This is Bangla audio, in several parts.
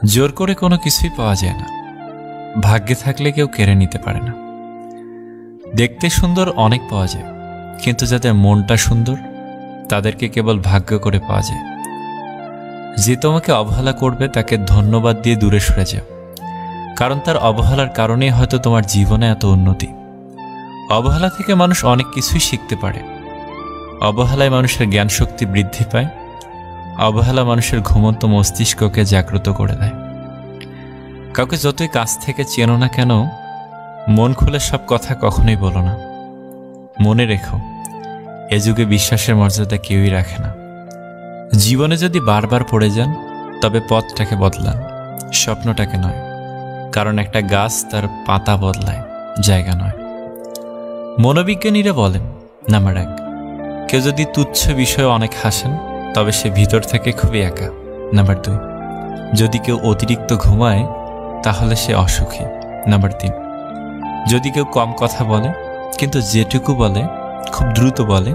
জোর করে কোনো কিছুই পাওয়া যায় না, ভাগ্যে থাকলে কেউ কেড়ে নিতে পারে না। দেখতে সুন্দর অনেক পাওয়া যায়, কিন্তু যাদের মনটা সুন্দর তাদেরকে কেবল ভাগ্য করে পাওয়া যায়। যে তোমাকে অবহেলা করবে তাকে ধন্যবাদ দিয়ে দূরে সরে যাও, কারণ তার অবহেলার কারণেই হয়তো তোমার জীবনে এত উন্নতি। অবহেলা থেকে মানুষ অনেক কিছুই শিখতে পারে। অবহেলায় মানুষের জ্ঞান শক্তি বৃদ্ধি পায়। অবহেলা মানুষের ঘুমন্ত মস্তিষ্ককে জাগ্রত করে দেয়। কাউকে যতই কাছ থেকে চেনো না কেন, মন খুলে সব কথা কখনোই বলো না। মনে রেখো, এ যুগে বিশ্বাসের মর্যাদা কেউই রাখে না। জীবনে যদি বারবার পড়ে যান, তবে পথটাকে বদলান, স্বপ্নটাকে নয়। কারণ একটা গাছ তার পাতা বদলায়, জায়গা নয়। মনোবিজ্ঞানীরা বলেন, নাম্বার 1, কেউ যদি তুচ্ছ বিষয়ে অনেক হাসেন তবে সে ভিতর থেকে খুবই একা। নাম্বার 2, যদি কেউ অতিরিক্ত ঘুমায় তাহলে সে অসুখী। নাম্বার 3, যদি কেউ কম কথা বলে কিন্তু যেটুকু বলে খুব দ্রুত বলে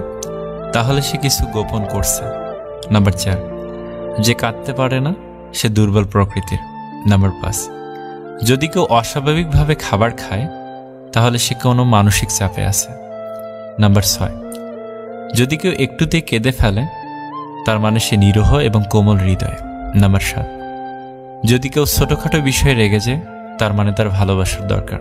তাহলে সে কিছু গোপন করছে। নাম্বার 4, যে কাঁদতে পারে না সে দুর্বল প্রকৃতির। নাম্বার 5, যদি কেউ অস্বাভাবিকভাবে খাবার খায় তাহলে সে কোনো মানসিক চাপে আছে। নাম্বার 6, যদি কেউ একটুতেই কেঁদে ফেলে তার মানে সে নিরীহ এবং কোমল হৃদয়। নাম্বার 7, যদি কেউ ছোটখাটো বিষয়ে রেগে যায় তার মানে তার ভালোবাসার দরকার।